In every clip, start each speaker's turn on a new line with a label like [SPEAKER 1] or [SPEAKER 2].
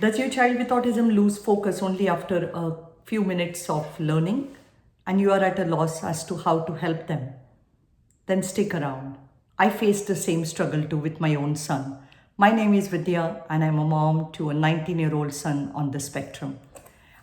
[SPEAKER 1] Does your child with autism lose focus only after a few minutes of learning and you are at a loss as to how to help them? Then stick around. I faced the same struggle too with my own son. My name is Vidya and I'm a mom to a 19-year-old son on the spectrum.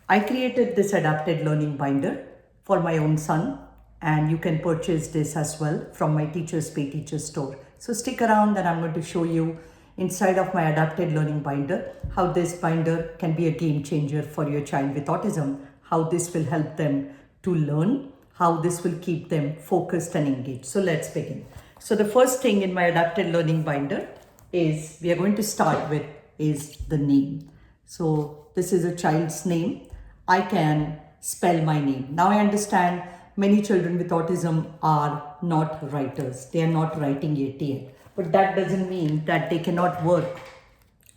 [SPEAKER 1] I created this adapted learning binder for my own son, and you can purchase this as well from my Teachers Pay Teachers store. So stick around and I'm going to show you inside of my adapted learning binder how this binder can be a game changer for your child with autism, how this will help them to learn, how this will keep them focused and engaged. So let's begin. So the first thing in my adapted learning binder is we are going to start with is the name. So this is a child's name. I can spell my name. Now I understand many children with autism are not writers. They are not writing yet. But that doesn't mean that they cannot work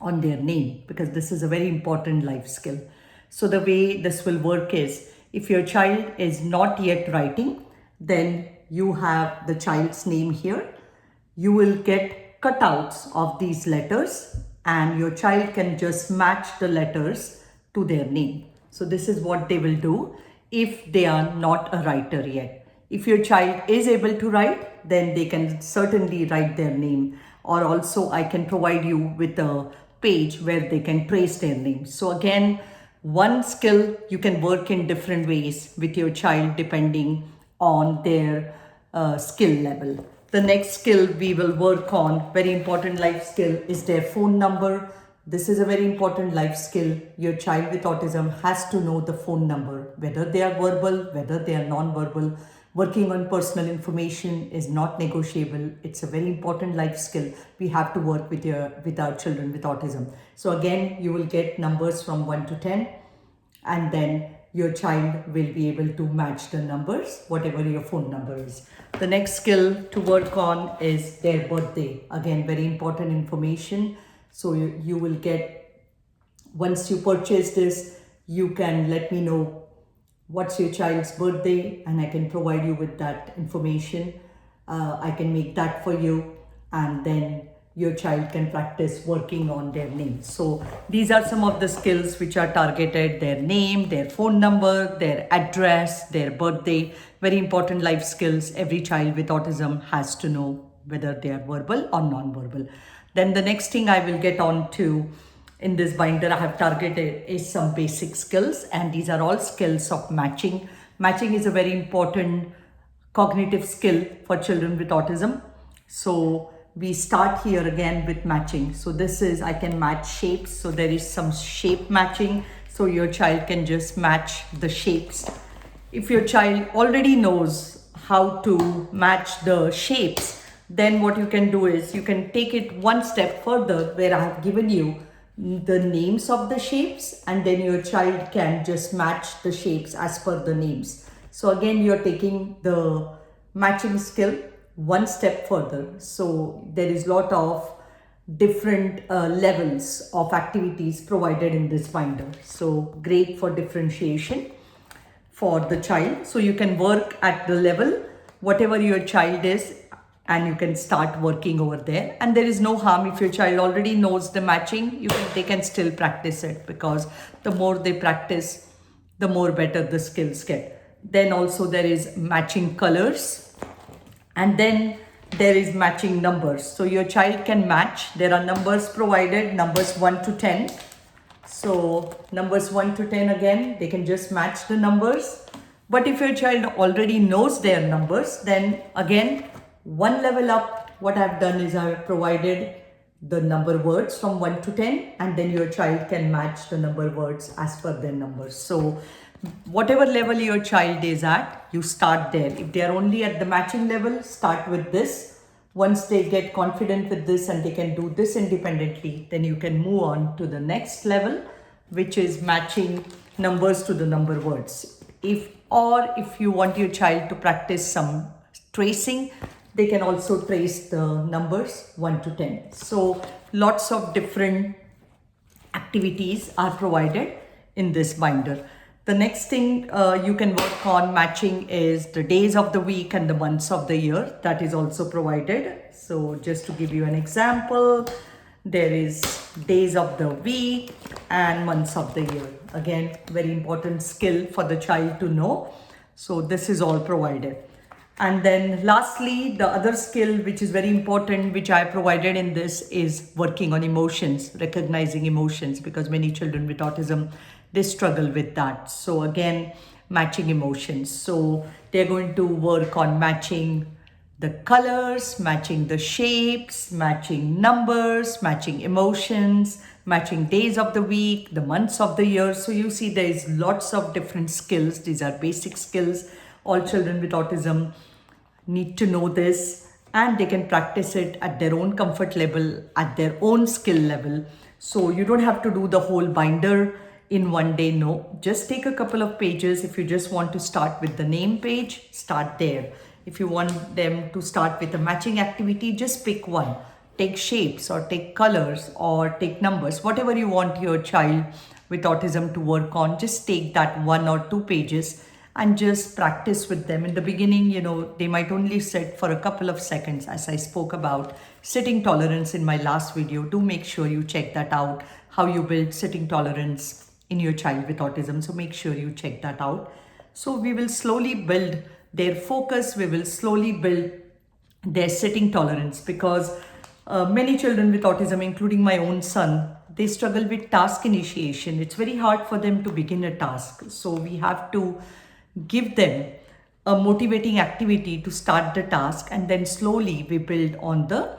[SPEAKER 1] on their name, because this is a very important life skill. So the way this will work is, if your child is not yet writing, then you have the child's name here. You will get cutouts of these letters and your child can just match the letters to their name. So this is what they will do if they are not a writer yet. If your child is able to write, then they can certainly write their name, or also I can provide you with a page where they can trace their name. So again, one skill you can work in different ways with your child depending on their skill level. The next skill we will work on, very important life skill, is their phone number. This is a very important life skill. Your child with autism has to know the phone number, whether they are verbal, whether they are non-verbal. Working on personal information is not negotiable. It's a very important life skill. We have to work with our children with autism. So again, you will get numbers from 1 to 10, and then your child will be able to match the numbers, whatever your phone number is. The next skill to work on is their birthday. Again, very important information. So you will get, once you purchase this, you can let me know what's your child's birthday and I can provide you with that information. I can make that for you, and then your child can practice working on their name. So these are some of the skills which are targeted: their name, their phone number, their address, their birthday. Very important life skills. Every child with autism has to know whether they are verbal or non-verbal. Then the next thing I will get on to in this binder I have targeted is some basic skills, and these are all skills of matching. Matching is a very important cognitive skill for children with autism. So we start here again with matching. So this is, I can match shapes. So there is some shape matching. So your child can just match the shapes. If your child already knows how to match the shapes, then what you can do is you can take it one step further, where I have given you the names of the shapes, and then your child can just match the shapes as per the names. So again, you're taking the matching skill one step further. So there is a lot of different levels of activities provided in this binder. So great for differentiation for the child. So you can work at the level, whatever your child is, and you can start working over there. And there is no harm if your child already knows the matching, they can still practice it, because the more they practice, the more better the skills get. Then also there is matching colors, and then there is matching numbers. So your child can match. There are numbers provided, numbers 1 to 10. So numbers 1 to 10, again, they can just match the numbers. But if your child already knows their numbers, then again, one level up, what I've done is I've provided the number words from 1 to 10, and then your child can match the number words as per their numbers. So whatever level your child is at, you start there. If they are only at the matching level, start with this. Once they get confident with this and they can do this independently, then you can move on to the next level, which is matching numbers to the number words. If you want your child to practice some tracing, they can also trace the numbers 1 to 10. So lots of different activities are provided in this binder. The next thing you can work on matching is the days of the week and the months of the year. That is also provided. So just to give you an example, There is days of the week and months of the year. Again, very important skill for the child to know. So this is all provided. And then lastly, the other skill which is very important, which I provided in this, is working on emotions, recognizing emotions, because many children with autism, they struggle with that. So again, matching emotions. So they're going to work on matching the colors, matching the shapes, matching numbers, matching emotions, matching days of the week, the months of the year. So you see there is lots of different skills. These are basic skills. All children with autism need to know this, and they can practice it at their own comfort level, at their own skill level. So you don't have to do the whole binder in one day. No, just take a couple of pages. If you just want to start with the name page, start there. If you want them to start with a matching activity, just pick one. Take shapes or take colors or take numbers, whatever you want your child with autism to work on. Just take that 1 or 2 pages and just practice with them. In the beginning, they might only sit for a couple of seconds, as I spoke about sitting tolerance in my last video. Do make sure you check that out, how you build sitting tolerance in your child with autism. So make sure you check that out. So we will slowly build their focus, we will slowly build their sitting tolerance, because many children with autism, including my own son, they struggle with task initiation. It's very hard for them to begin a task. So we have to give them a motivating activity to start the task, and then slowly we build on the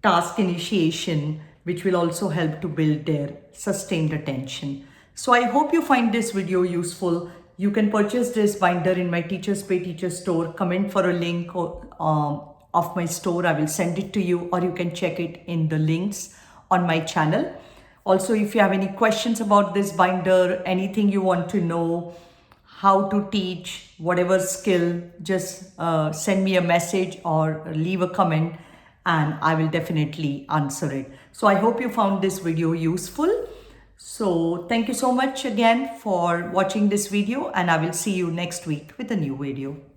[SPEAKER 1] task initiation, which will also help to build their sustained attention. So I hope you find this video useful. You can purchase this binder in my Teachers Pay Teacher store. Comment for a link of my store. I will send it to you, or you can check it in the links on my channel. Also, if you have any questions about this binder, anything you want to know, how to teach, whatever skill, just send me a message or leave a comment, and I will definitely answer it. So I hope you found this video useful. So thank you so much again for watching this video, and I will see you next week with a new video.